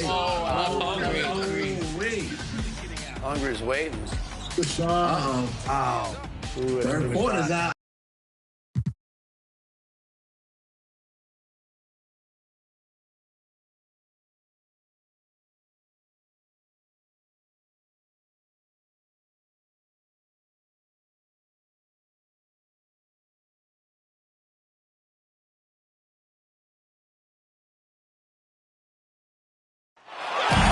Oh, I'm hungry. Hunger's waiting. Good shot. Oh. Third quarter's out.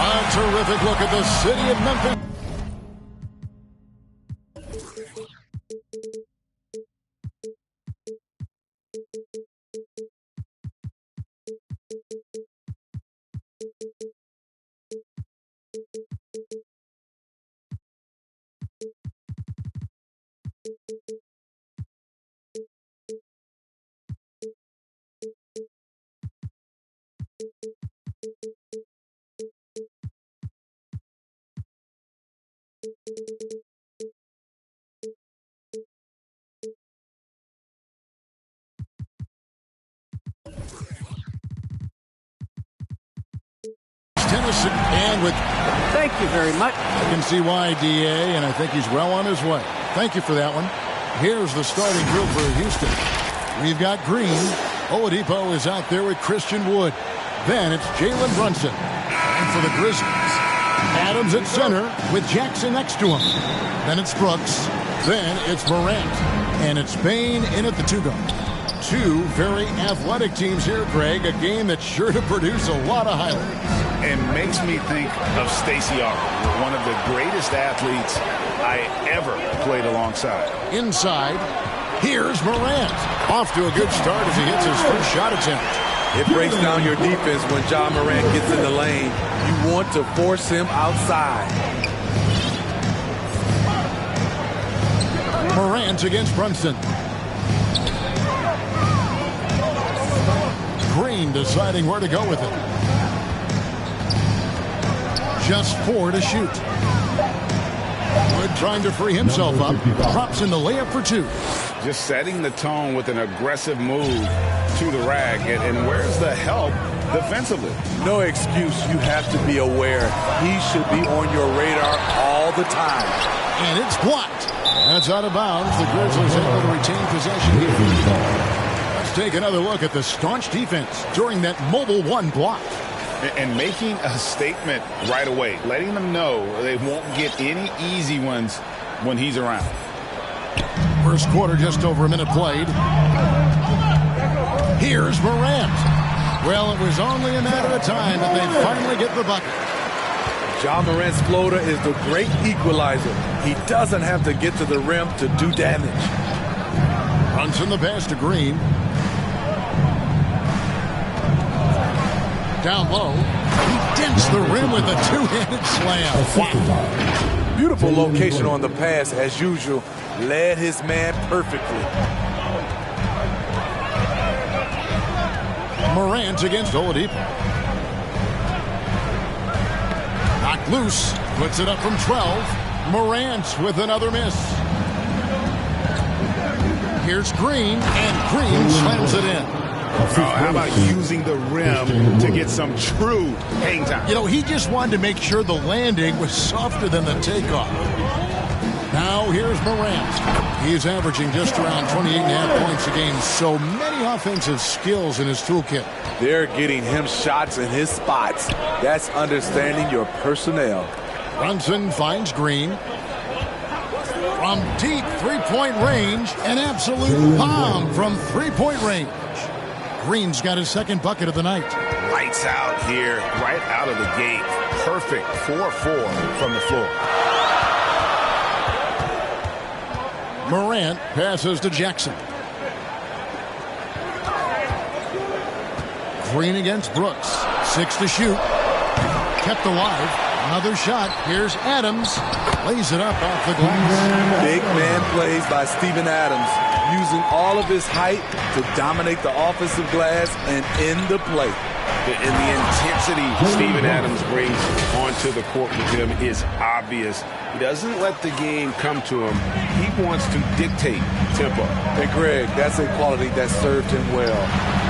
A terrific look at the city of Memphis. Tennessee, and with Thank you very much. I can see why, DA, and I think he's well on his way. Thank you for that one. Here's the starting group for Houston. We've got Green. Oladipo is out there with Christian Wood. Then it's Jalen Brunson. And for the Grizzlies, Adams at center with Jackson next to him. Then it's Brooks. Then it's Morant. And it's Bane in at the two-guard. Two very athletic teams here, Greg. A game that's sure to produce a lot of highlights. And makes me think of Stacey Arnold, one of the greatest athletes I ever played alongside. Inside, here's Morant. Off to a good start as he hits his first shot attempt. It breaks down your defense when Ja Morant gets in the lane. You want to force him outside. Morant against Brunson. Green deciding where to go with it. Just 4 to shoot. Wood trying to free himself up. Drops in the layup for 2. Just setting the tone with an aggressive move to the rack. And where's the help defensively? No excuse. You have to be aware. He should be on your radar all the time. And it's blocked. That's out of bounds. The Grizzlies able to retain possession here. Let's take another look at the staunch defense during that mobile 1 block. And making a statement right away, letting them know they won't get any easy ones when he's around. First quarter, just over a minute played. Here's Morant. Well, it was only a matter of time that they finally get the bucket. Ja Morant's floater is the great equalizer. He doesn't have to get to the rim to do damage. Runs in the pass to Green. Down low. He dents the rim with a two-handed slam. Wow. Beautiful location on the pass, as usual. Led his man perfectly. Morant against Oladipo. Knocked loose. Puts it up from 12. Morant with another miss. Here's Green, and Green slams it in. How about using the rim to get some true hang time? You know, he just wanted to make sure the landing was softer than the takeoff. Now here's Morant. He's averaging just around 28.5 points a game. So many offensive skills in his toolkit. They're getting him shots in his spots. That's understanding your personnel. Brunson finds Green. From deep three-point range, an absolute bomb from three-point range. Green's got his second bucket of the night. Lights out here, right out of the gate. Perfect 4-4 from the floor. Morant passes to Jackson. Green against Brooks. 6 to shoot. Kept alive. Another shot. Here's Adams. Lays it up off the glass. Big man plays by Steven Adams, using all of his height to dominate the offensive glass and end the play. And the intensity Steven Adams brings onto the court with him is obvious. He doesn't let the game come to him. He wants to dictate tempo. And Greg, that's a quality that served him well.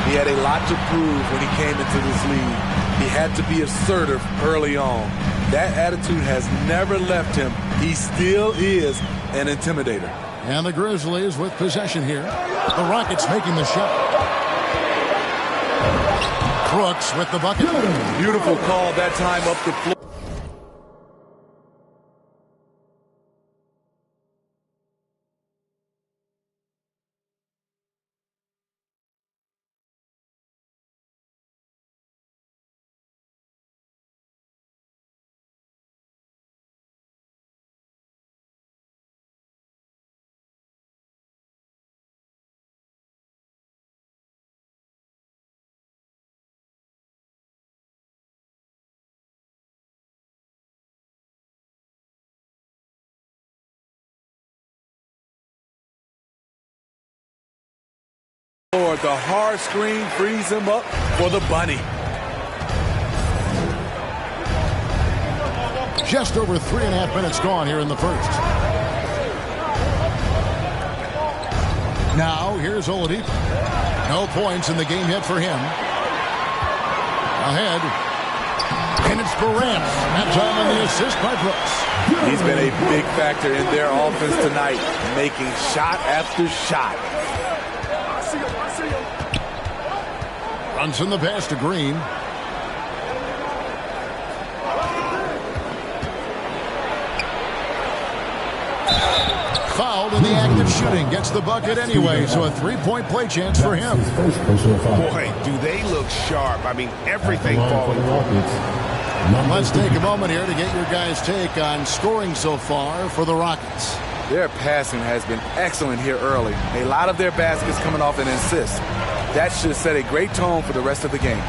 He had a lot to prove when he came into this league. He had to be assertive early on. That attitude has never left him. He still is an intimidator. And the Grizzlies with possession here. The Rockets making the shot. Crooks with the bucket. Beautiful call that time up the floor. The hard screen frees him up for the bunny. Just over 3.5 minutes gone here in the first. Now here's Oladipo. No points in the game yet for him. Ahead. And it's Morant. That time on the assist by Brooks. He's been a big factor in their offense tonight, making shot after shot. Brunson the pass to Green. Fouled in the act of shooting. Gets the bucket anyway, so a three-point play chance for him. Boy, do they look sharp. I mean, everything falling apart. Let's take a moment here to get your guys' take on scoring so far for the Rockets. Their passing has been excellent here early. A lot of their baskets coming off an assist. That should set a great tone for the rest of the game.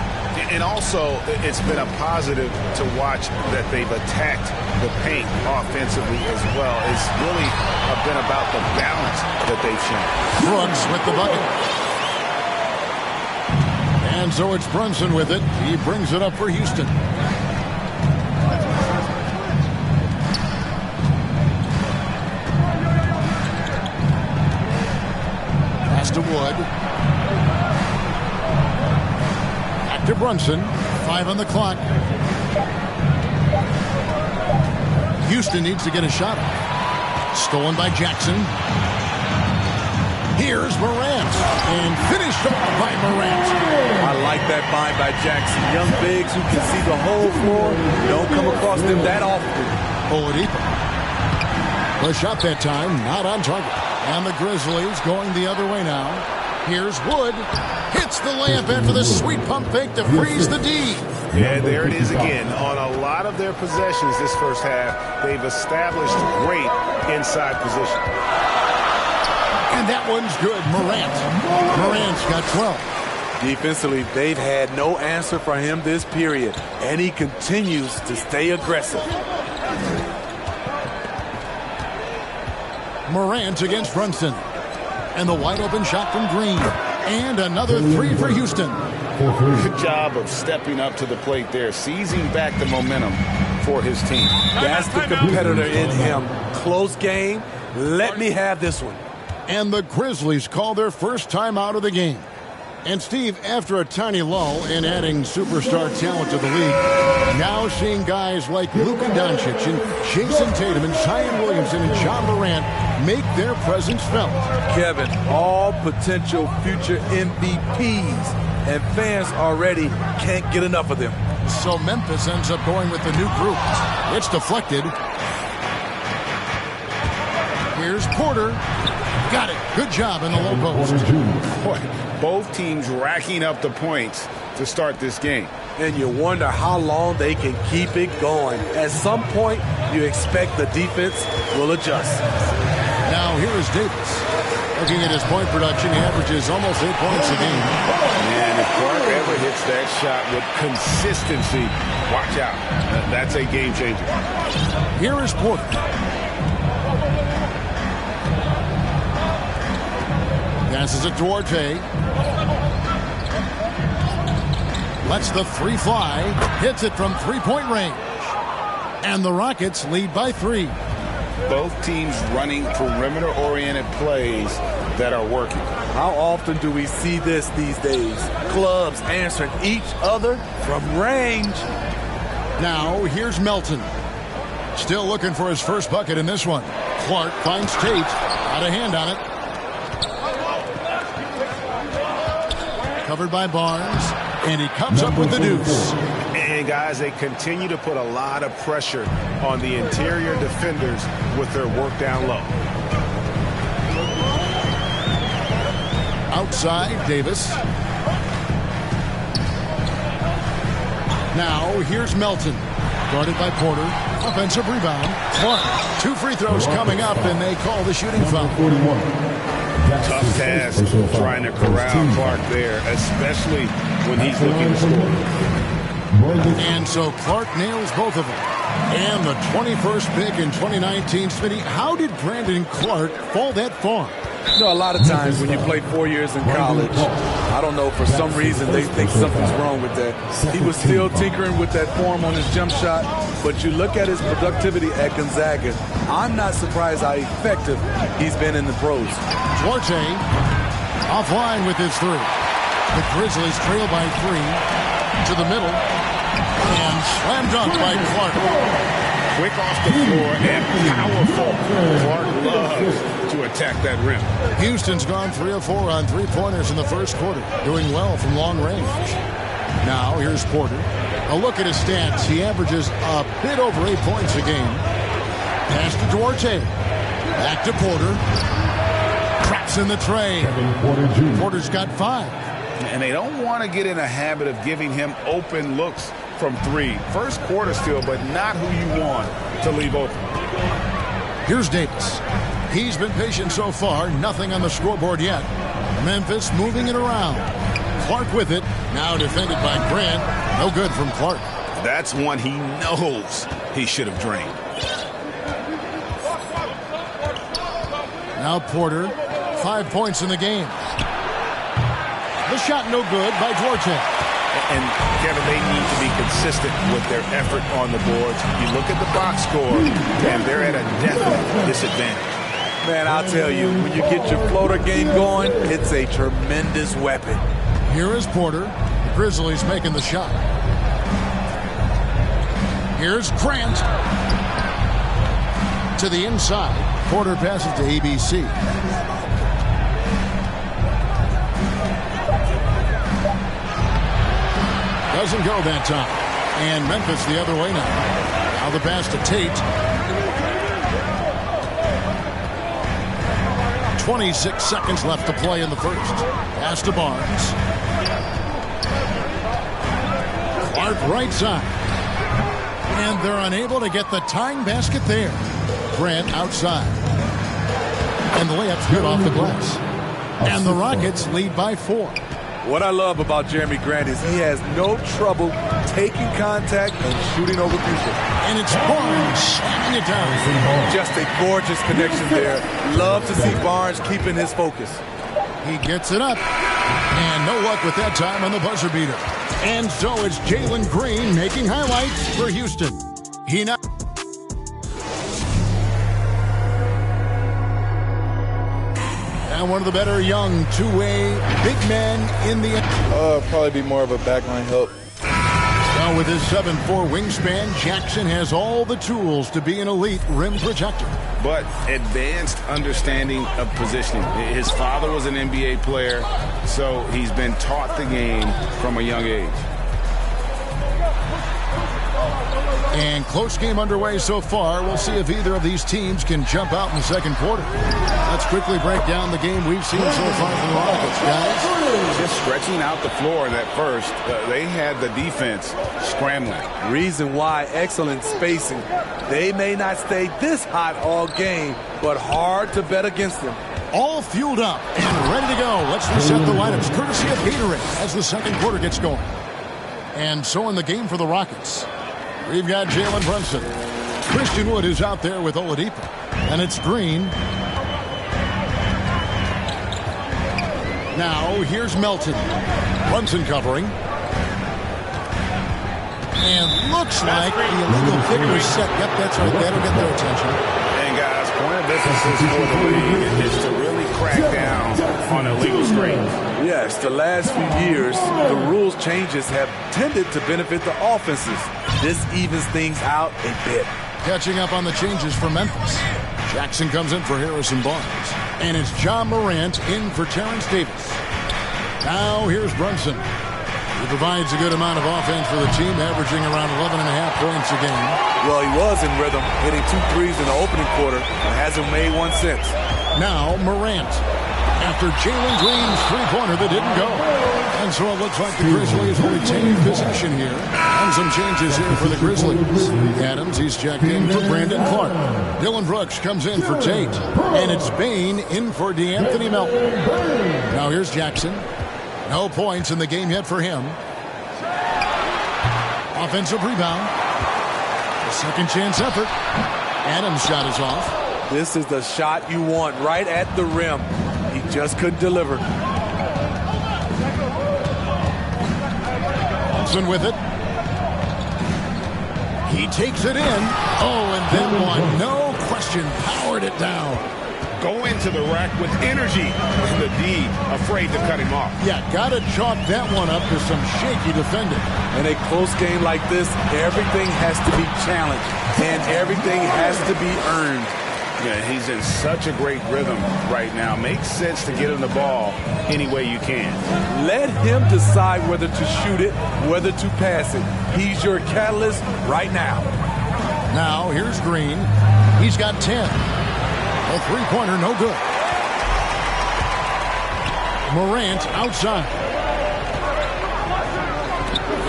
And also, it's been a positive to watch that they've attacked the paint offensively as well. It's really been about the balance that they've shown. Brooks with the bucket. And so it's Brunson with it. He brings it up for Houston. Pass to Wood. To Brunson, 5 on the clock. Houston needs to get a shot. Stolen by Jackson. Here's Morant, and finished off by Morant. I like that find by Jackson. Young bigs who can see the whole floor. Don't come across them that often. Oladipo. The shot that time, not on target. And the Grizzlies going the other way now. Here's Wood. Hits the layup after the sweet pump fake to freeze the D. Yeah, there it is again. On a lot of their possessions this first half, they've established great inside position. And that one's good. Morant's got 12. Defensively, they've had no answer for him this period, and he continues to stay aggressive. Morant against Brunson. And the wide open shot from Green. And another three for Houston. Good job of stepping up to the plate there, seizing back the momentum for his team. That's the competitor in him. Close game. Let me have this one. And the Grizzlies call their first time out of the game. And Steve, after a tiny lull in adding superstar talent to the league, now seeing guys like Luka Doncic and Jason Tatum and Zion Williamson and John Morant make their presence felt. Kevin, all potential future MVPs, and fans already can't get enough of them. So Memphis ends up going with the new group. It's deflected. Here's Porter. Got it. Good job in the low post. Boy, both teams racking up the points to start this game. And you wonder how long they can keep it going. At some point, you expect the defense will adjust. Now here is Davis. Looking at his point production, he averages almost 8 points a game. And if Clark ever hits that shot with consistency, watch out. That's a game changer. Here is Porter. Passes it to Orte. Lets the three fly. Hits it from three-point range. And the Rockets lead by 3. Both teams running perimeter-oriented plays that are working. How often do we see this these days? Clubs answering each other from range. Now, here's Melton. Still looking for his first bucket in this one. Clark finds Tate. Got a hand on it. Covered by Barnes. And he comes up with the deuce. And, guys, they continue to put a lot of pressure on the interior defenders with their work down low. Outside, Davis. Now, here's Melton. Guarded by Porter. Offensive rebound. Clark. 2 free throws coming up, and they call the shooting foul. Tough task trying to corral Clark there, especially when he's looking to score. And so Clark nails both of them. And the 21st pick in 2019. Smitty, how did Brandon Clark fall that far? You know, a lot of times when you play 4 years in college, I don't know, for some reason they think something's wrong with that. He was still tinkering with that form on his jump shot, but you look at his productivity at Gonzaga, I'm not surprised how effective he's been in the pros. Duarte offline with his 3. The Grizzlies trail by 3 to the middle, and slam dunk by Clark. Quick off the floor and powerful. Clark loves to attack that rim. Houston's gone 3 of 4 on 3-pointers in the first quarter, doing well from long range. Now, here's Porter. A look at his stats. He averages a bit over 8 points a game. Pass to Duarte. Back to Porter. Traps in the tray. Porter's got 5. And they don't want to get in a habit of giving him open looks from 3. First quarter still, but not who you want to leave open. Here's Davis. He's been patient so far. Nothing on the scoreboard yet. Memphis moving it around. Clark with it. Now defended by Grant. No good from Clark. That's one he knows he should have drained. Now Porter. 5 points in the game. The shot no good by Duarte. And, Kevin, they need to be consistent with their effort on the boards. You look at the box score, and they're at a definite disadvantage. Man, I'll tell you, when you get your floater game going, it's a tremendous weapon. Here is Porter. The Grizzlies making the shot. Here's Grant. To the inside. Porter passes to ABC. Doesn't go that time. And Memphis the other way now. Now the pass to Tate. 26 seconds left to play in the first. Pass to Barnes. Clark right side. And they're unable to get the tying basket there. Grant outside. And the layup's good off the glass. And the Rockets lead by 4. What I love about Jeremy Grant is he has no trouble taking contact and shooting over people. And it's Barnes slamming it down. Just a gorgeous connection there. Love to see Barnes keeping his focus. He gets it up. And no luck with that time on the buzzer beater. And so it's Jalen Green making highlights for Houston. He now... And one of the better young two-way big men in the... Probably be more of a backline help. Well, with his 7'4" wingspan, Jackson has all the tools to be an elite rim protector. But advanced understanding of positioning. His father was an NBA player, so he's been taught the game from a young age. And close game underway so far. We'll see if either of these teams can jump out in the second quarter. Let's quickly break down the game we've seen so far from the Rockets, guys. Just stretching out the floor in that first. They had the defense scrambling. Reason why, excellent spacing. They may not stay this hot all game, but hard to bet against them. All fueled up and ready to go. Let's reset the lineups courtesy of Gatorade as the second quarter gets going. And so in the game for the Rockets, we've got Jalen Brunson. Christian Wood is out there with Oladipo. And it's Green. Now, here's Melton. Brunson covering. And looks like the illegal kick was set. Yep, that's right. That'll get their attention. And, guys, point of emphasis for the league is to really crack down on illegal screens. Yes, the last few years, the rules changes have tended to benefit the offenses. This evens things out a bit. Catching up on the changes for Memphis. Jackson comes in for Harrison Barnes. And it's John Morant in for Terrence Davis. Now here's Brunson. He provides a good amount of offense for the team, averaging around 11.5 points a game. Well, he was in rhythm, hitting 2 threes in the opening quarter, and hasn't made one since. Now Morant. After Jalen Green's three-pointer that didn't go. And so it looks like the Grizzlies will retain possession here. And some changes here for the Grizzlies. Adams, he's checked in for Brandon Clark. Dylan Brooks comes in for Tate. And it's Bain in for DeAnthony Melton. Now here's Jackson. No points in the game yet for him. Offensive rebound. A second chance effort. Adams' shot is off. This is the shot you want right at the rim. He just couldn't deliver. Thompson with it. He takes it in. Oh, and then one. No question. Powered it down. Go into the rack with energy. And the D afraid to cut him off. Yeah, got to chalk that one up to some shaky defending. In a close game like this, everything has to be challenged. And everything has to be earned. Yeah, he's in such a great rhythm right now. Makes sense to get him the ball any way you can. Let him decide whether to shoot it, whether to pass it. He's your catalyst right now. Now, here's Green. He's got 10. A three-pointer, no good. Morant outside.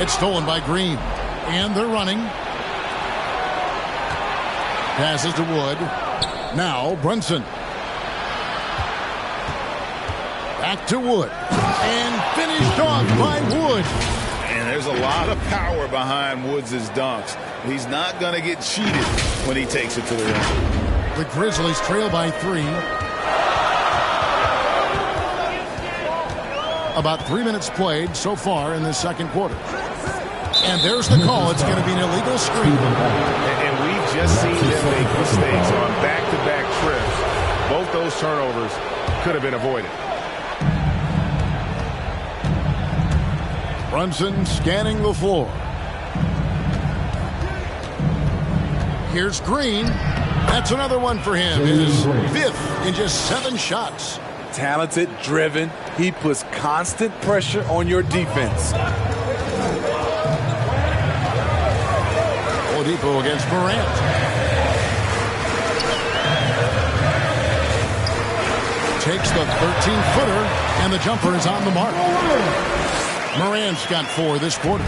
It's stolen by Green. And they're running. Passes to Wood. Now Brunson. Back to Wood. And finished off by Wood. And there's a lot of power behind Woods' dunks. He's not going to get cheated when he takes it to the rim. The Grizzlies trail by 3. About 3 minutes played so far in the second quarter. And there's the call. It's going to be an illegal screen. And we've just seen them make mistakes on back-to-back trips. Both those turnovers could have been avoided. Brunson scanning the floor. Here's Green. That's another one for him. His 5th in just 7 shots. Talented, driven. He puts constant pressure on your defense. Oladipo against Morant. Takes the 13-footer, and the jumper is on the mark. Morant's got 4 this quarter.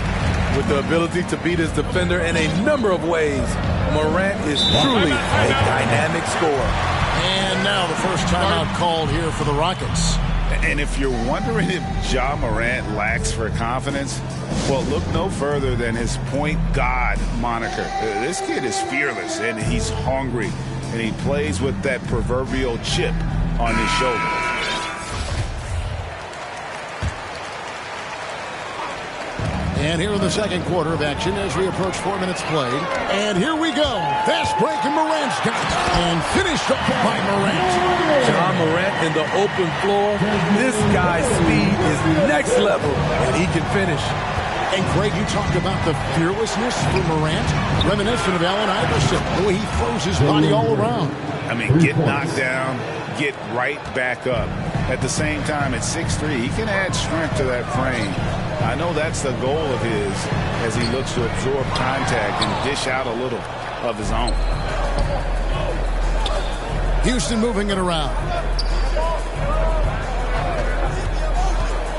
With the ability to beat his defender in a number of ways, Morant is truly a dynamic scorer. And now the first timeout called here for the Rockets. And if you're wondering if Ja Morant lacks for confidence, well, look no further than his point guard moniker. This kid is fearless, and he's hungry, and he plays with that proverbial chip on his shoulder. And here in the second quarter of action as we approach 4 minutes played. And here we go. Fast break, and Morant's got it. And finished up by Morant. John Morant in the open floor. This guy's speed is next level, and he can finish. And Greg, you talked about the fearlessness for Morant, reminiscent of Allen Iverson, the way he throws his body all around. I mean, get knocked down, get right back up. At the same time, at 6'3", he can add strength to that frame. I know that's the goal of his as he looks to absorb contact and dish out a little of his own. Houston moving it around.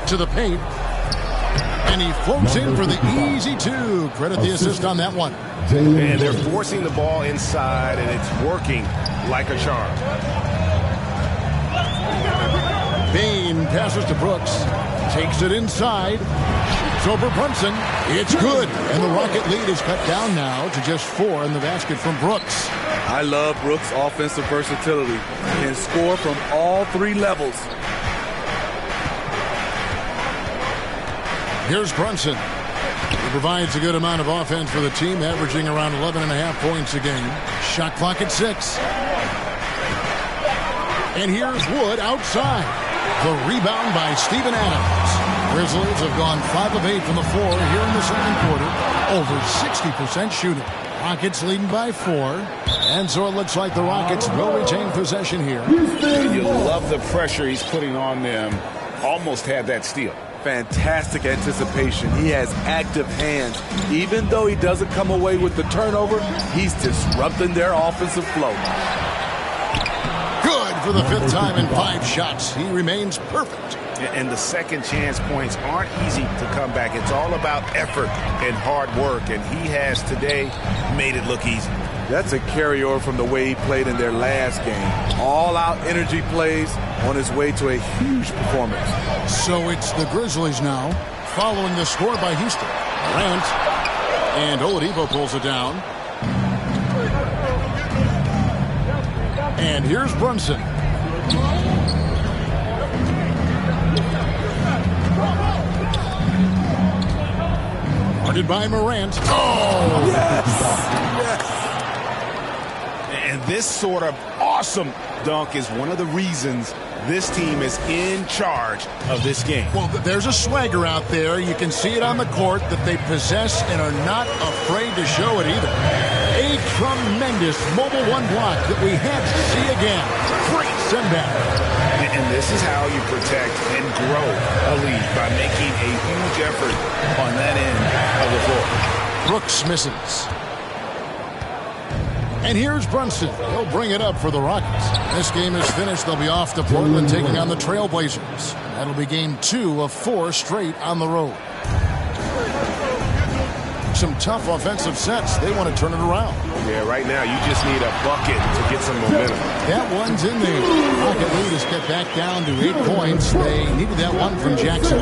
To the paint. And he floats in for the easy 2. Credit the assist on that one. And they're forcing the ball inside, and it's working like a charm. Bain passes to Brooks. Takes it inside. It's over Brunson. It's good. And the Rocket lead is cut down now to just 4 in the basket from Brooks. I love Brooks' offensive versatility. Can score from all 3 levels. Here's Brunson. He provides a good amount of offense for the team, averaging around 11.5 points a game. Shot clock at 6. And here's Wood outside. The rebound by Steven Adams. Grizzlies have gone 5 of 8 from the floor here in the second quarter. Over 60% shooting. Rockets leading by 4. And so it looks like the Rockets will retain possession here. You love the pressure he's putting on them. Almost had that steal. Fantastic anticipation. He has active hands. Even though he doesn't come away with the turnover, he's disrupting their offensive flow. Good for the 5th time in 5 shots. He remains perfect. And the second chance points aren't easy to come back. It's all about effort and hard work, and he has today made it look easy. That's a carryover from the way he played in their last game. All-out energy plays on his way to a huge performance. So it's the Grizzlies now, following the score by Houston. Morant, and Oladipo pulls it down. And here's Brunson. Guarded by Morant. Oh! Yes! And this sort of awesome dunk is one of the reasons this team is in charge of this game. Well, there's a swagger out there. You can see it on the court that they possess and are not afraid to show it either. A tremendous mobile one block that we had to see again. Great send back. And this is how you protect and grow a lead, by making a huge effort on that end of the floor. Brooks misses. And here's Brunson. He'll bring it up for the Rockets. This game is finished. They'll be off to Portland taking on the Trailblazers. That'll be game 2 of 4 straight on the road. Some tough offensive sets. They want to turn it around. Yeah, right now you just need a bucket to get some momentum. That one's in there. Rocket lead is cut back down to 8 points. They needed that one from Jackson.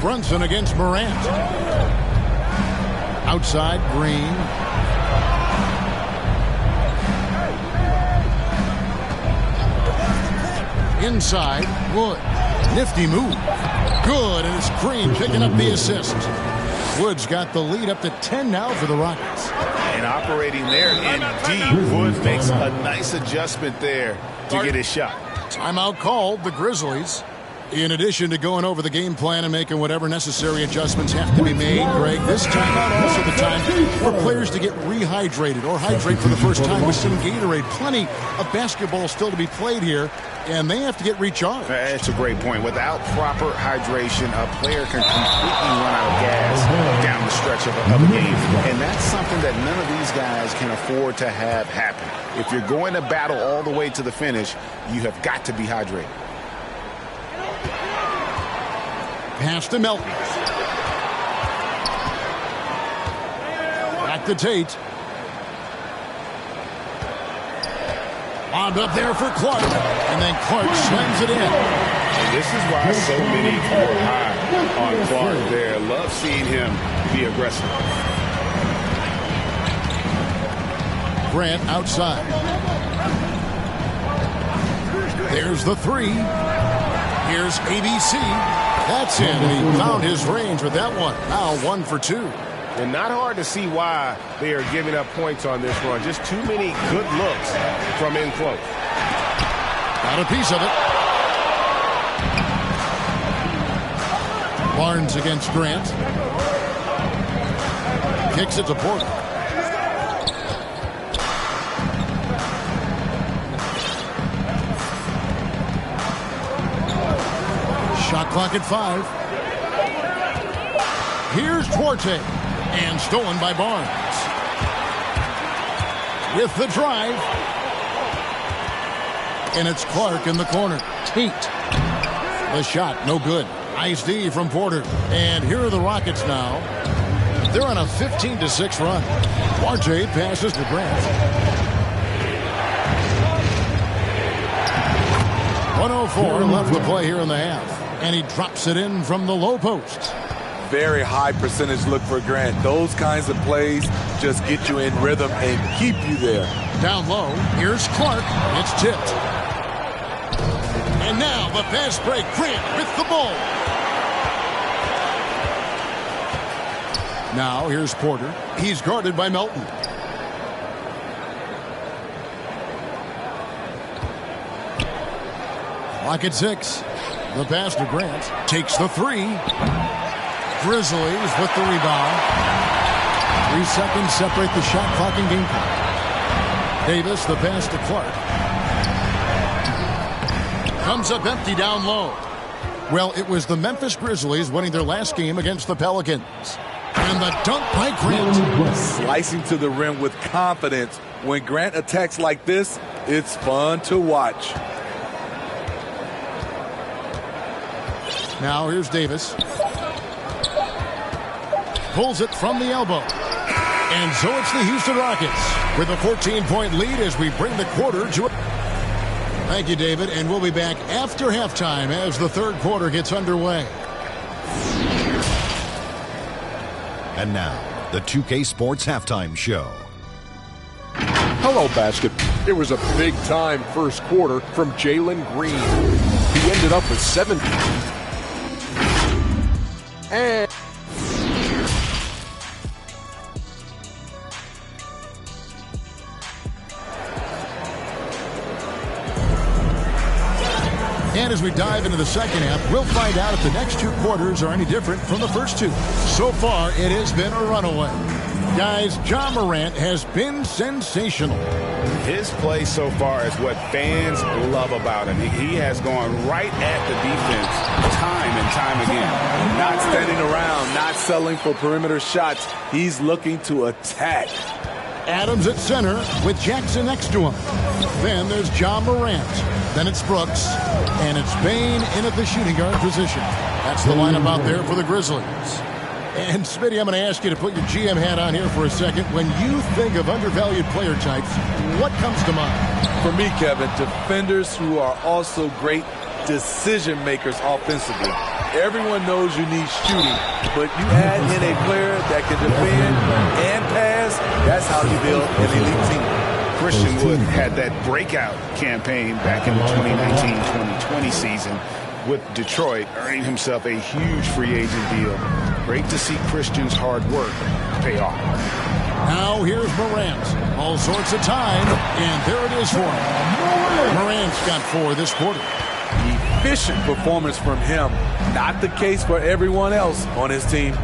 Brunson against Morant. Outside, Green. Inside, Wood. Nifty move. Good, and it's Green picking up the assist. Wood's got the lead up to 10 now for the Rockets. And operating there in deep, Wood makes a nice adjustment there to get his shot. Timeout called, the Grizzlies. In addition to going over the game plan and making whatever necessary adjustments have to be made, Greg, this timeout also the time for players to get rehydrated or hydrate for the first time with some Gatorade. Plenty of basketball still to be played here, and they have to get recharged. That's a great point. Without proper hydration, a player can completely run out of gas down the stretch of a game. And that's something that none of these guys can afford to have happen. If you're going to battle all the way to the finish, you have got to be hydrated. Pass to Melton. Back to Tate. Lobbed up there for Clark. And then Clark slams it in. And this is why so many score high on Clark there. Love seeing him be aggressive. Grant outside. There's the 3. Here's ABC. That's it, and he found his range with that one. Now 1 for 2. And not hard to see why they are giving up points on this run. Just too many good looks from in close. Got a piece of it. Barnes against Grant. Kicks it to Porter. Shot clock at 5. Here's Duarte. And stolen by Barnes. With the drive. And it's Clark in the corner. Tate. The shot, no good. Nice D from Porter. And here are the Rockets now. They're on a 15-6 run. Duarte passes to Grant. 104 left to play here in the half. And he drops it in from the low post. Very high percentage look for Grant. Those kinds of plays just get you in rhythm and keep you there. Down low, here's Clark. It's tipped. And now the fast break. Grant with the ball. Now here's Porter. He's guarded by Melton. Clock at 6. The pass to Grant. Takes the 3. Grizzlies with the rebound. 3 seconds separate the shot clock and game clock. Davis, the pass to Clark. Comes up empty down low. Well, it was the Memphis Grizzlies winning their last game against the Pelicans. And the dunk by Grant. Slicing to the rim with confidence. When Grant attacks like this, it's fun to watch. Now here's Davis. Pulls it from the elbow. And so it's the Houston Rockets with a 14-point lead as we bring the quarter to a... Thank you, David, and we'll be back after halftime as the third quarter gets underway. And now, the 2K Sports Halftime Show. Hello, basket. It was a big-time first quarter from Jalen Green. He ended up with 7. And as we dive into the second half, we'll find out if the next 2 quarters are any different from the first 2. So far, it has been a runaway. Guys, Ja Morant has been sensational. His play so far is what fans love about him. He has gone right at the defense time and time again. Not standing around, not settling for perimeter shots. He's looking to attack. Adams at center with Jackson next to him. Then there's Ja Morant. Then it's Brooks. And it's Bane in at the shooting guard position. That's the lineup out there for the Grizzlies. And Smitty, I'm going to ask you to put your GM hat on here for a second. When you think of undervalued player types, what comes to mind? For me, Kevin, defenders who are also great decision makers offensively. Everyone knows you need shooting, but you add in a player that can defend and pass, that's how you build an elite team. Christian Wood had that breakout campaign back in the 2019-2020 season with Detroit, earning himself a huge free agent deal. Great to see Christian's hard work pay off. Now here's Morant. All sorts of time, and there it is for him. Morant's got 4 this quarter. Efficient performance from him. Not the case for everyone else on his team.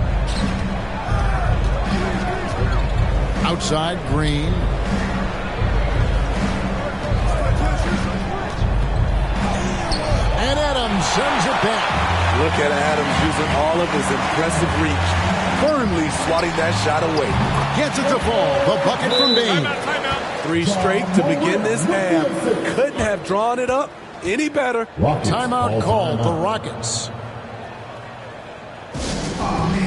Outside, Green. And Adams sends it back. Look at Adams using all of his impressive reach. Firmly swatting that shot away. Gets it to fall. The bucket from Bane. 3 straight to begin this half. Couldn't have drawn it up any better. Timeout called the Rockets.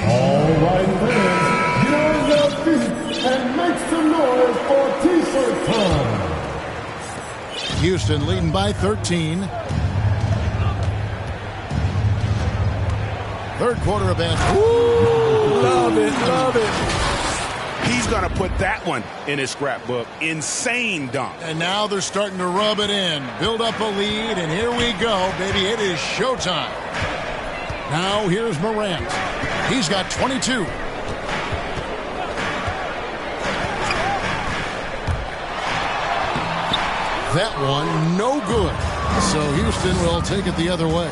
All right, fans, get on your feet and make some noise for T-shirt time. Houston leading by 13. Third quarter of basketball. Love it, love it. He's going to put that one in his scrapbook. Insane dunk. And now they're starting to rub it in. Build up a lead, and here we go, baby. It is showtime. Now here's Morant. He's got 22. That one, no good. So Houston will take it the other way.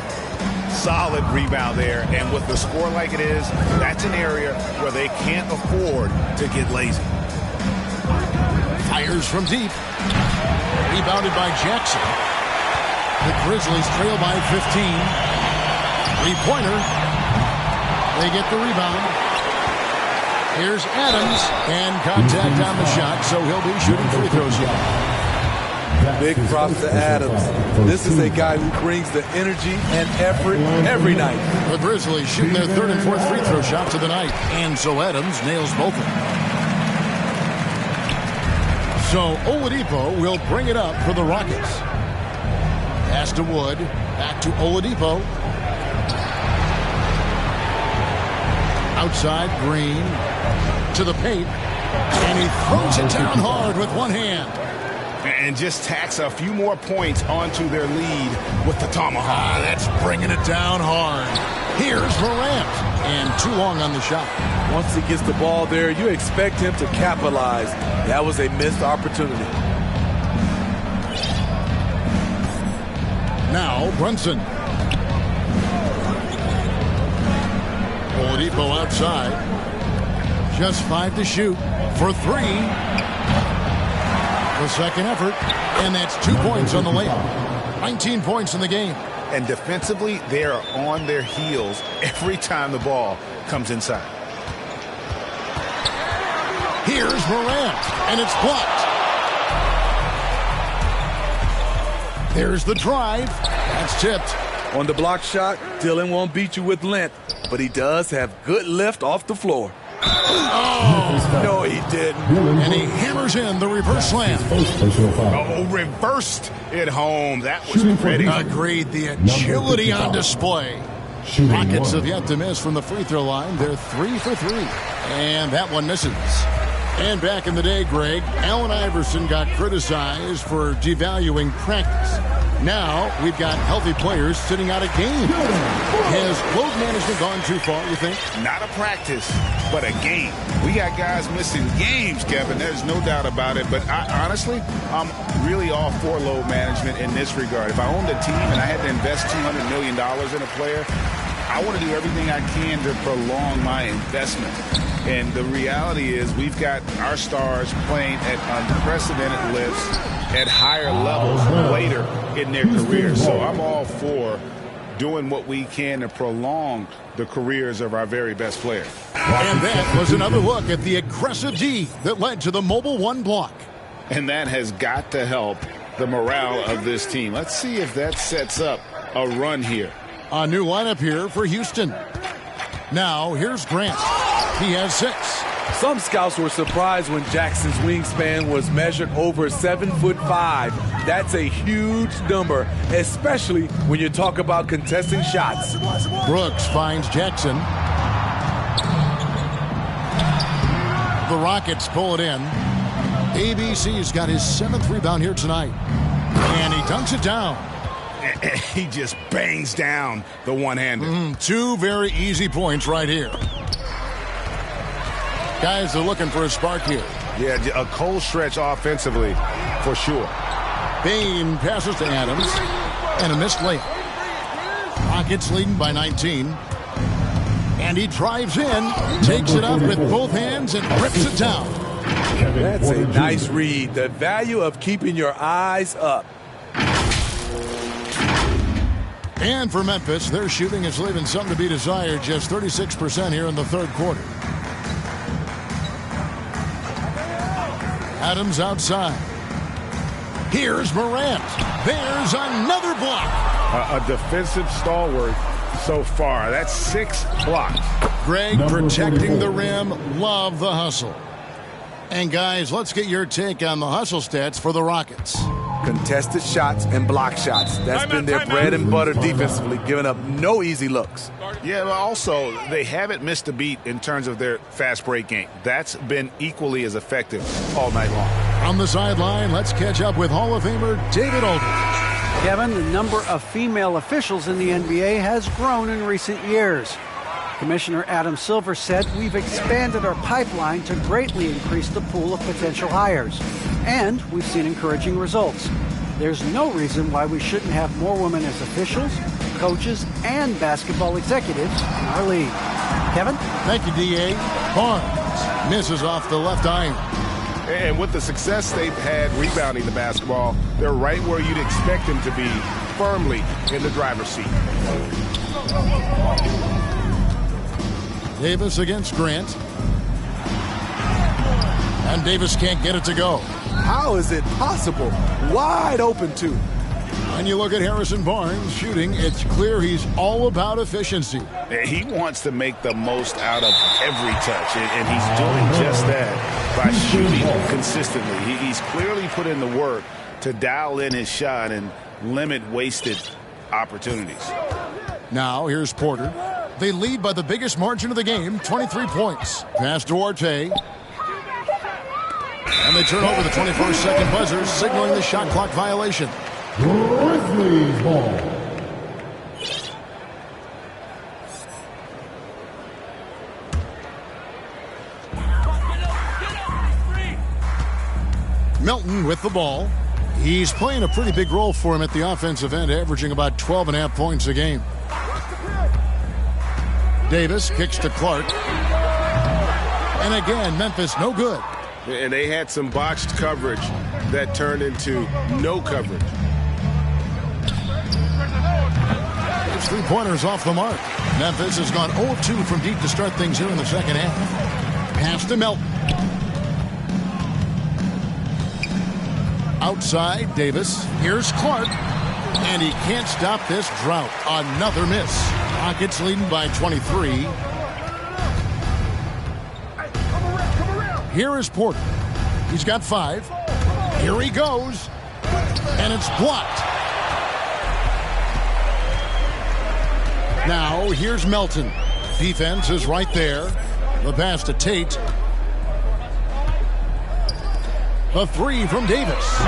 Solid rebound there, and with the score like it is, that's an area where they can't afford to get lazy. Fires from deep. Rebounded by Jackson. The Grizzlies trail by 15. Three-pointer. They get the rebound. Here's Adams, and contact on the shot, so he'll be shooting free throws now. Big props to Adams. This is a guy who brings the energy and effort every night. The Grizzlies shooting their 3rd and 4th free throw shots of the night, and so Adams nails both of them. So Oladipo will bring it up for the Rockets. Pass to Wood, back to Oladipo. Outside, Green to the paint, and he throws it down hard with one hand. And just tacks a few more points onto their lead with the tomahawk. That's bringing it down hard. Here's Morant, and too long on the shot. Once he gets the ball there, you expect him to capitalize. That was a missed opportunity. Now Brunson. Oladipo outside. Just 5 to shoot for 3. The second effort, and that's 2 points on the layup. 19 points in the game. And defensively, they are on their heels every time the ball comes inside. Here's Morant, and it's blocked. There's the drive. That's tipped. On the block shot, Dillon won't beat you with length, but he does have good lift off the floor. Oh, no, he didn't. And he hammers in the reverse slam. Oh, reversed it home. That was pretty. Agreed. The agility on display. Rockets have yet to miss from the free throw line. They're 3 for 3. And that one misses. And back in the day, Greg, Allen Iverson got criticized for devaluing practice. Now we've got healthy players sitting out a game. Has load management gone too far, you think? Not a practice, but a game. We got guys missing games, Kevin. There's no doubt about it. But honestly, I'm really all for load management in this regard. If I owned a team and I had to invest $200 million in a player, I want to do everything I can to prolong my investment. And the reality is we've got our stars playing at unprecedented lifts at higher levels later in their careers. So I'm all for doing what we can to prolong the careers of our very best players. And that was another look at the aggressive D that led to the Mobile One block. And that has got to help the morale of this team. Let's see if that sets up a run here. A new lineup here for Houston. Now here's Grant. He has 6. Some scouts were surprised when Jackson's wingspan was measured over 7'5". That's a huge number, especially when you talk about contesting shots. Brooks finds Jackson. The Rockets pull it in. ABC's got his 7th rebound here tonight. And he dunks it down. He just bangs down the one-hander. 2 very easy points right here. Guys are looking for a spark here. Yeah, a cold stretch offensively, for sure. Bain passes to Adams, and a missed layup. Rockets leading by 19. And he drives in, takes it up with both hands, and rips it down. That's a nice read. The value of keeping your eyes up. And for Memphis, their shooting is leaving something to be desired. Just 36% here in the third quarter. Adams outside. Here's Morant. There's another block. A defensive stalwart so far. That's 6 blocks. Greg protecting the rim. Love the hustle. And guys, let's get your take on the hustle stats for the Rockets. Contested shots and block shots. That's been their bread and butter defensively, giving up no easy looks. Yeah, but also, they haven't missed a beat in terms of their fast break game. That's been equally as effective all night long. On the sideline, let's catch up with Hall of Famer David Aldridge. Kevin, the number of female officials in the NBA has grown in recent years. Commissioner Adam Silver said we've expanded our pipeline to greatly increase the pool of potential hires. And we've seen encouraging results. There's no reason why we shouldn't have more women as officials, coaches, and basketball executives in our league. Kevin? Thank you, D.A. Barnes misses off the left iron. And with the success they've had rebounding the basketball, they're right where you'd expect them to be, firmly in the driver's seat. Davis against Grant. And Davis can't get it to go. How is it possible? Wide open, too. When you look at Harrison Barnes shooting, it's clear he's all about efficiency. He wants to make the most out of every touch, and he's doing just that by shooting consistently. He's clearly put in the work to dial in his shot and limit wasted opportunities. Now, here's Porter. They lead by the biggest margin of the game, 23 points. Pass Duarte. And they turn over the 21st-second buzzer, signaling the shot clock violation. Grizzlies ball. Milton with the ball. He's playing a pretty big role for him at the offensive end, averaging about 12.5 points a game. Davis kicks to Clark. And again, Memphis no good. And they had some botched coverage that turned into no coverage. It's 3-pointers off the mark. Memphis has gone 0-2 from deep to start things here in the second half. Pass to Melton. Outside, Davis. Here's Clark. And he can't stop this drought. Another miss. Rockets leading by 23. Here is Porter. He's got 5. Here he goes. And it's blocked. Now, here's Melton. Defense is right there. The pass to Tate. The 3 from Davis.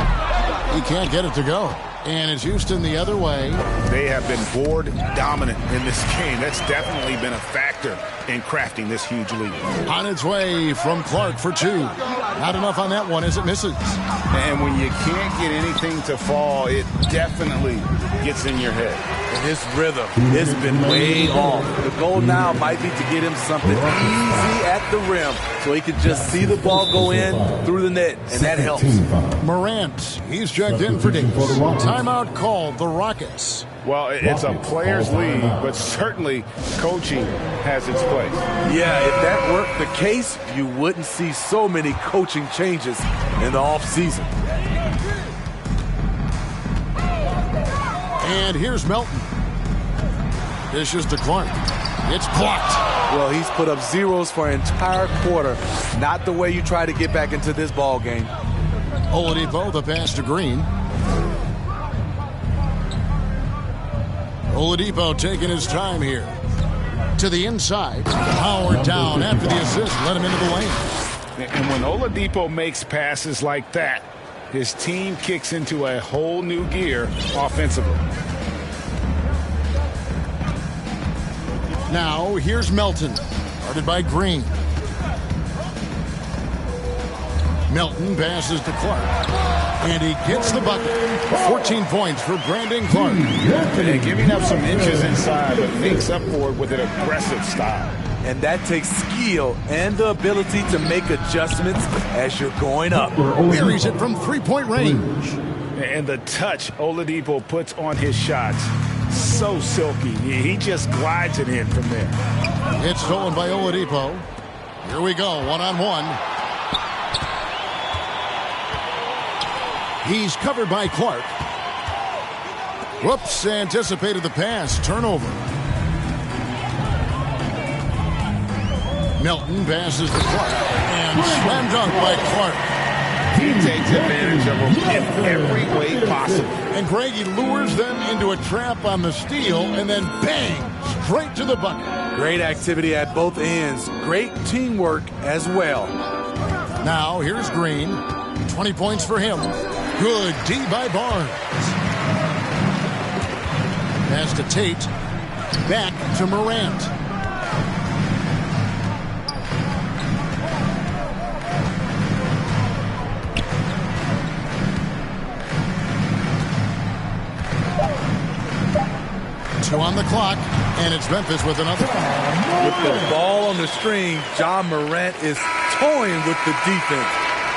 He can't get it to go. And it's Houston the other way. They have been board dominant in this game. That's definitely been a factor in crafting this huge lead. On its way from Clark for 2. Not enough on that one as it misses. And when you can't get anything to fall, it definitely gets in your head. And his rhythm has been way off. The goal now might be to get him something easy at the rim so he can just see the ball go in through the net, and that helps. Morant, he's checked in for Davis. Timeout called the Rockets. Well, it's a player's league, but certainly coaching has its place. Yeah, if that weren't the case, you wouldn't see so many coaching changes in the offseason. And here's Melton. Dishes to Clark. It's blocked. Well, he's put up zeros for an entire quarter. Not the way you try to get back into this ball game. Oladipo, the pass to Green. Oladipo taking his time here. To the inside. Howard down after the assist. Let him into the lane. And when Oladipo makes passes like that, his team kicks into a whole new gear offensively. Now, here's Melton. Guarded by Green. Melton passes to Clark. And he gets the bucket. 14 points for Brandon Clark. And giving up some inches inside, but makes up for it with an aggressive style. And that takes skill and the ability to make adjustments as you're going up. Buries it from 3-point range. And the touch Oladipo puts on his shots, so silky. He just glides it in from there. It's stolen by Oladipo. Here we go, one-on-one. He's covered by Clark. Whoops, anticipated the pass. Turnover. Melton passes to Clark. And slam dunk by Clark. He takes advantage of them in every way possible. And Greg, he lures them into a trap on the steal and then bang, straight to the bucket. Great activity at both ends. Great teamwork as well. Now, here's Green. 20 points for him. Good D by Barnes. Pass to Tate. Back to Morant. Two on the clock, and it's Memphis with another. With the ball on the string, John Morant is toying with the defense.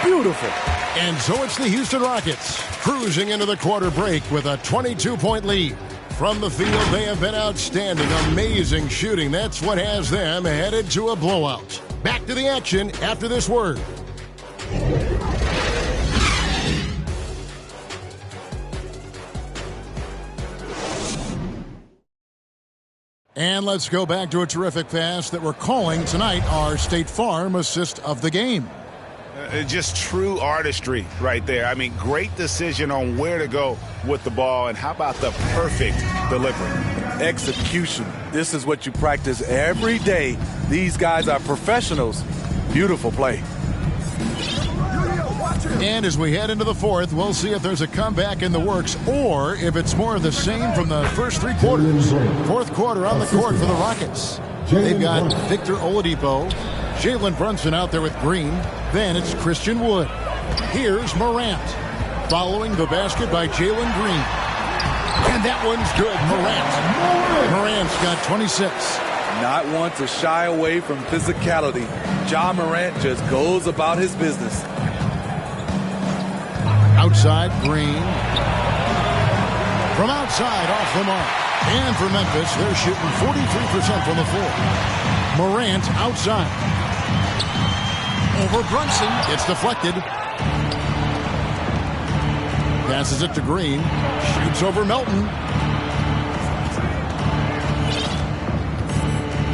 Beautiful. And so it's the Houston Rockets cruising into the quarter break with a 22-point lead. From the field, they have been outstanding. Amazing shooting. That's what has them headed to a blowout. Back to the action after this word. And let's go back to a terrific pass that we're calling tonight our State Farm assist of the game. Just true artistry right there. I mean, great decision on where to go with the ball, and how about the perfect delivery? Execution. This is what you practice every day. These guys are professionals. Beautiful play. And as we head into the fourth, we'll see if there's a comeback in the works or if it's more of the same from the first 3 quarters. Fourth quarter on the court for the Rockets. They've got Victor Oladipo, Jalen Brunson out there with Green. Then it's Christian Wood. Here's Morant. Following the basket by Jalen Green. And that one's good. Morant's got 26. Not one to shy away from physicality. Ja Morant just goes about his business. Outside, Green. From outside, off the mark. And for Memphis, they're shooting 43% from the floor. Morant outside. Over Brunson. It's deflected. Passes it to Green. Shoots over Melton.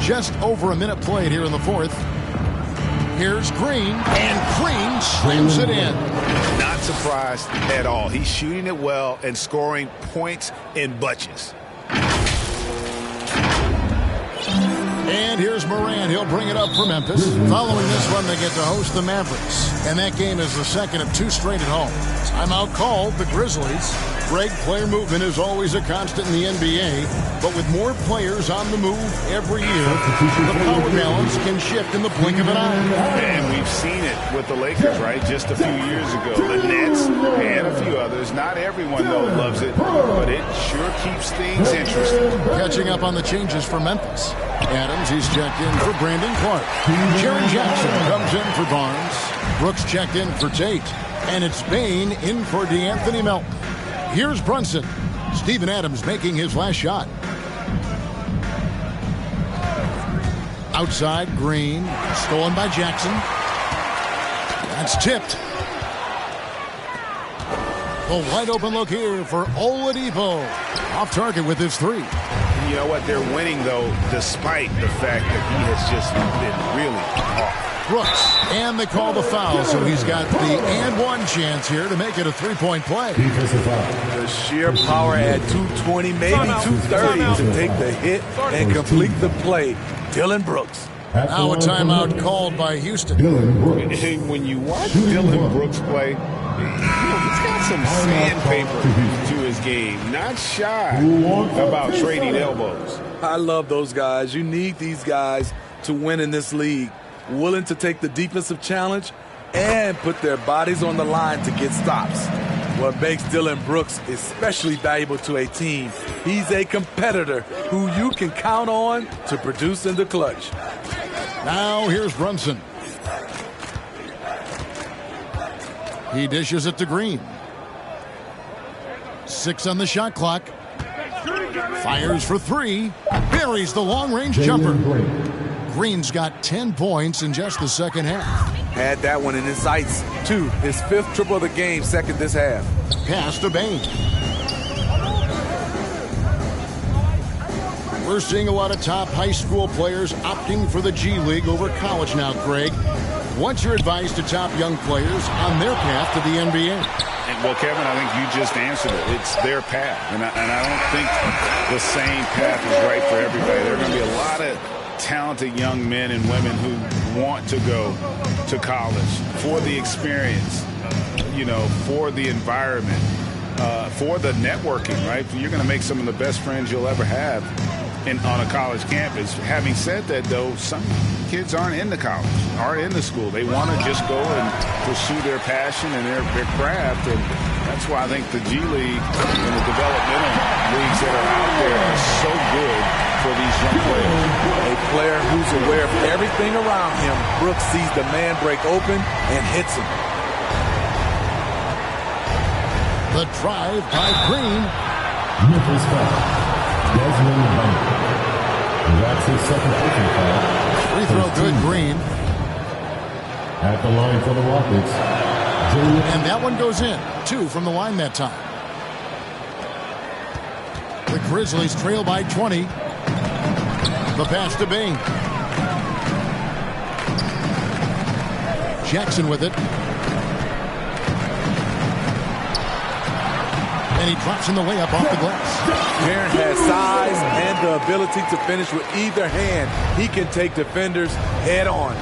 Just over a minute played here in the fourth. Here's Green. And Green slams it in. Not surprised at all. He's shooting it well and scoring points in bunches. And here's Morant. He'll bring it up for Memphis. Following this one, they get to host the Mavericks. And that game is the second of two straight at home. Timeout called the Grizzlies. Greg, player movement is always a constant in the NBA. But with more players on the move every year, the power balance can shift in the blink of an eye. And we've seen it with the Lakers, right? Just a few years ago. The Nets and a few others. Not everyone, though, loves it. But it sure keeps things interesting. Catching up on the changes for Memphis. Adams, he's checked in for Brandon Clark. Jaren Jackson comes in for Barnes. Brooks checked in for Tate. And it's Bane in for DeAnthony Melton. Here's Brunson. Steven Adams making his last shot. Outside, Green. Stolen by Jackson. That's tipped. A wide open look here for Oladipo. Off target with his three. You know what? They're winning, though, despite the fact that he has just been really off. Brooks. And they call the foul, so he's got the and one chance here to make it a three-point play. The sheer power at 220, maybe 230 to take the hit and complete the play. Dillon Brooks. Now a timeout called by Houston. When you watch Dillon Brooks play, he's got some sandpaper to his game. Not shy about trading elbows. I love those guys. You need these guys to win in this league. Willing to take the defensive challenge and put their bodies on the line to get stops. What makes Dillon Brooks especially valuable to a team, he's a competitor who you can count on to produce in the clutch. Now here's Brunson. He dishes it to Green. 6 on the shot clock. Fires for 3. Buries the long-range jumper. Green's got 10 points in just the second half. Had that one in his sights, too. His 5th triple of the game, second this half. Pass to Bane. We're seeing a lot of top high school players opting for the G League over college now, Craig. What's your advice to top young players on their path to the NBA? Well, Kevin, I think you just answered it. It's their path. And I don't think the same path is right for everybody. There are going to be a lot of talented young men and women who want to go to college for the experience, for the environment, for the networking, right? You're going to make some of the best friends you'll ever have on a college campus. Having said that, though, some kids aren't into college, aren't into school. They want to just go and pursue their passion and their craft, and that's why I think the G League and the developmental leagues that are out there are so good for these young players. A player who's aware of everything around him. Brooks sees the man break open and hits him. The drive by Green. Memphis foul. Desmond Bane. That's his second team foul. Free throw good, Green. At the line for the Rockets. And that one goes in. 2 from the line that time. The Grizzlies trail by 20. The pass to Bane. Jackson with it. And he drops in the layup off the glass. Jaren has size and the ability to finish with either hand. He can take defenders head on.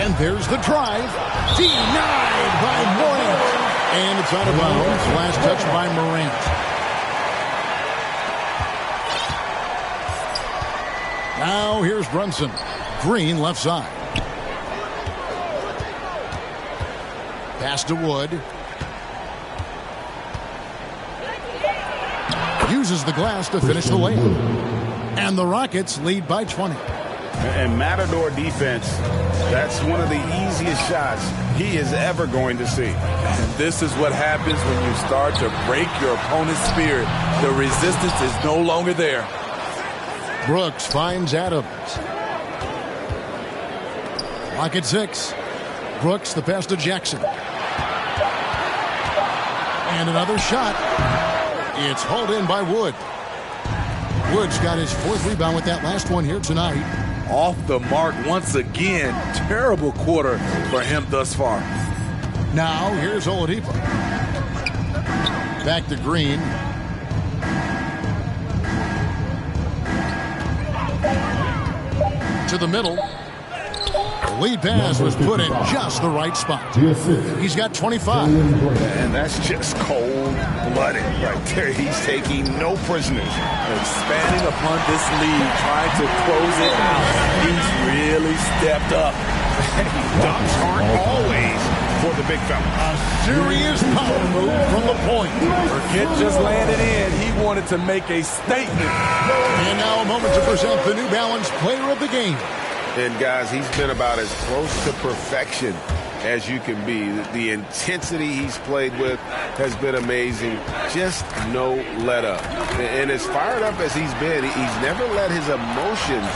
And there's the drive. Denied by Morant. And it's out of bounds. Last touch by Morant. Now here's Brunson. Green left side. Pass to Wood. uses the glass to finish the layup. And the Rockets lead by 20. And Matador defense, that's one of the easiest shots he is ever going to see. And this is what happens when you start to break your opponent's spirit. The resistance is no longer there. Brooks finds Adams. Lock at 6. Brooks, the pass to Jackson. And another shot. It's hauled in by Wood. Wood's got his 4th rebound with that last one here tonight. Off the mark once again. Terrible quarter for him thus far. Now here's Oladipo. Back to Green. To the middle. The lead pass was put in just the right spot. He's got 25. And that's just cold-blooded right there. He's taking no prisoners. Expanding upon this lead, trying to close it out. He's really stepped up. Dunks aren't always for the big fella. A serious power move from the point. Forget just landed in. He wanted to make a statement. And now a moment to present the New Balance Player of the Game. And guys, he's been about as close to perfection as you can be. The intensity he's played with has been amazing. Just no let up. And as fired up as he's been, he's never let his emotions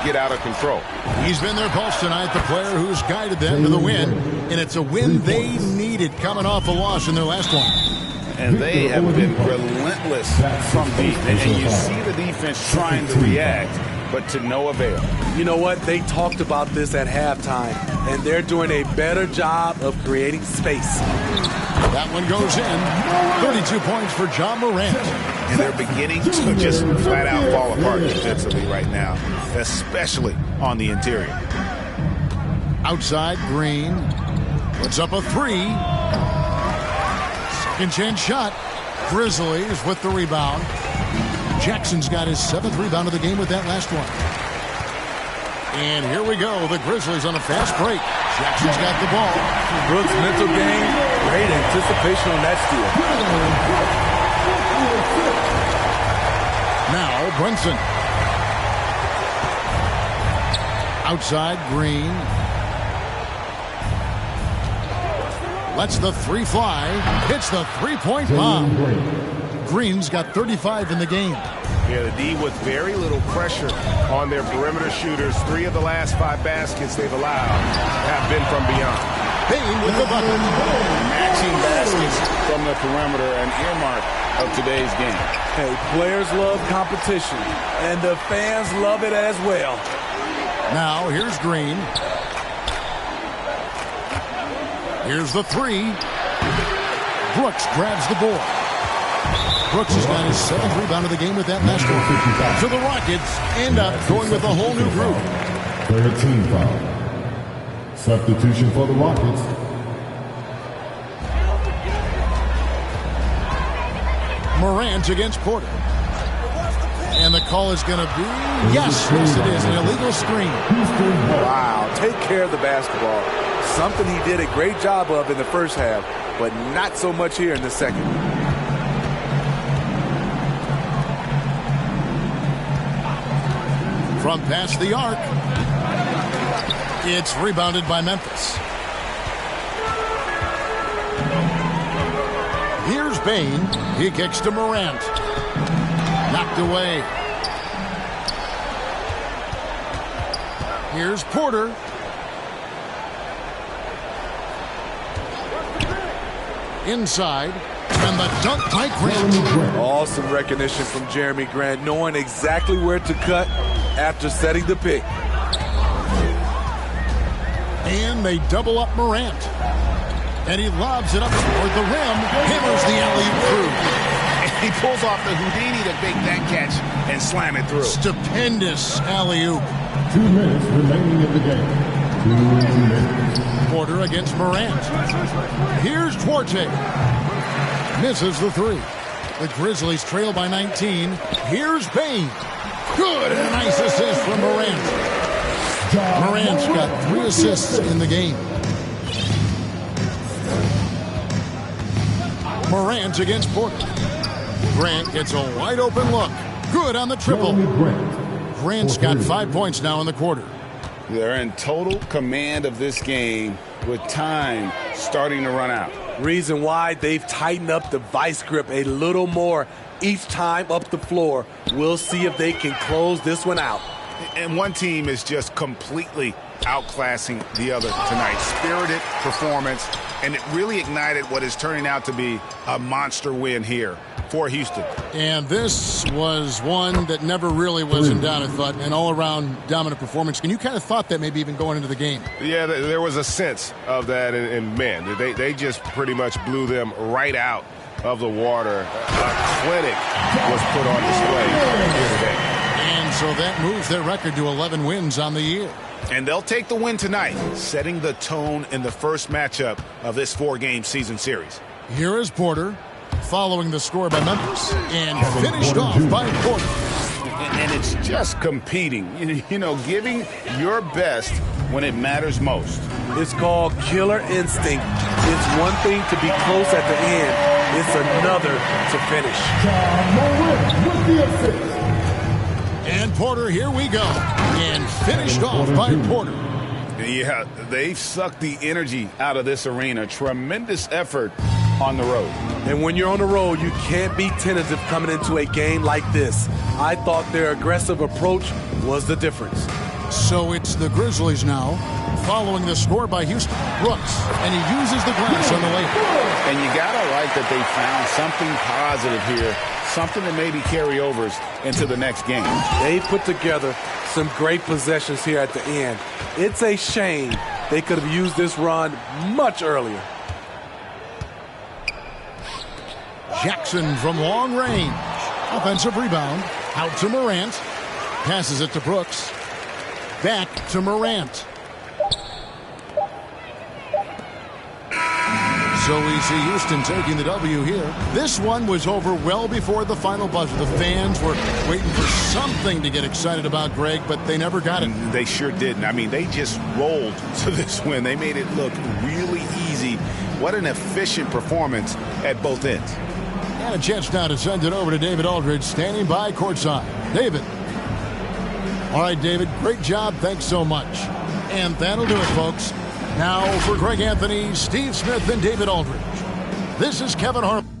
get out of control. He's been their pulse tonight, the player who's guided them to the win. And it's a win they needed coming off a loss in their last one. And they have been relentless from deep. And you see the defense trying to react, but to no avail. You know what? They talked about this at halftime, and they're doing a better job of creating space. That one goes in. 32 points for John Morant. And they're beginning to just flat out fall apart defensively right now, especially on the interior. Outside, Green puts up a 3. Second chance shot. Grizzlies with the rebound. Jackson's got his 7th rebound of the game with that last one. And here we go. The Grizzlies on a fast break. Jackson's got the ball. Brooks' mental game. Great anticipation on that steal. Now Brunson. Outside, Green. Lets the 3 fly. Hits the 3-point bomb. Green's got 35 in the game. Yeah, the D with very little pressure on their perimeter shooters. 3 of the last 5 baskets they've allowed have been from beyond. Payne with the bucket. Matching baskets from the perimeter, an earmark of today's game. Hey, players love competition, and the fans love it as well. Now, here's Green. Here's the 3. Brooks grabs the board. Brooks has got his 7th rebound of the game with that last one. So the Rockets end up going with a whole new group. 13 foul. Substitution for the Rockets. Morant against Porter. And the call is going to be, yes, it is, an illegal screen. Wow, take care of the basketball. Something he did a great job of in the first half, but not so much here in the second. From past the arc, it's rebounded by Memphis. Here's Payne. He kicks to Morant. Knocked away. Here's Porter. Inside. And the dunk by Grant. Awesome recognition from Jeremy Grant, knowing exactly where to cut after setting the pick. And they double up Morant. And he lobs it up toward the rim. Hammers the alley-oop through. He pulls off the Houdini to make that catch and slam it through. Stupendous alley-oop. 2 minutes remaining in the game. 2 minutes. Porter against Morant. Here's Duarte. Misses the 3. The Grizzlies trail by 19. Here's Payne. Good, and a nice assist from Morant. Morant's got 3 assists in the game. Morant against Porter. Grant gets a wide open look. Good on the triple. Grant's got 5 points now in the quarter. They're in total command of this game with time starting to run out. Reason why they've tightened up the vice grip a little more each time up the floor. We'll see if they can close this one out. And one team is just completely outclassing the other tonight. Spirited performance, and it really ignited what is turning out to be a monster win here for Houston. And this was one that never really was in doubt, I thought, an all-around dominant performance. And you kind of thought that maybe even going into the game. Yeah, there was a sense of that, and man, they just pretty much blew them right out of the water. A clinic was put on display here today. And so that moves their record to 11 wins on the year. And they'll take the win tonight, setting the tone in the first matchup of this 4-game season series. Here is Porter, following the score by Memphis, and finished off by Porter. And it's just competing, you know, giving your best when it matters most. It's called killer instinct. It's one thing to be close at the end. It's another to finish. With the assist. And Porter, here we go. And finished off by Porter. Yeah, they've sucked the energy out of this arena. Tremendous effort on the road. And when you're on the road, you can't be tentative coming into a game like this. I thought their aggressive approach was the difference. So it's the Grizzlies now, following the score by Houston. Brooks, and he uses the glass on the layup. And you gotta like that they found something positive here, something that maybe carry overs into the next game. They put together some great possessions here at the end. It's a shame they could have used this run much earlier. Jackson from long range. Offensive rebound. Out to Morant. Passes it to Brooks. Back to Morant. So we see Houston taking the W here. This one was over well before the final buzzer. The fans were waiting for something to get excited about, Greg, but they never got it. They sure didn't. I mean, they just rolled to this win. They made it look really easy. What an efficient performance at both ends. And a chance now to send it over to David Aldridge, standing by courtside. David. All right, David, great job. Thanks so much. And that'll do it, folks. Now for Greg Anthony, Steve Smith, and David Aldridge. This is Kevin Harlan.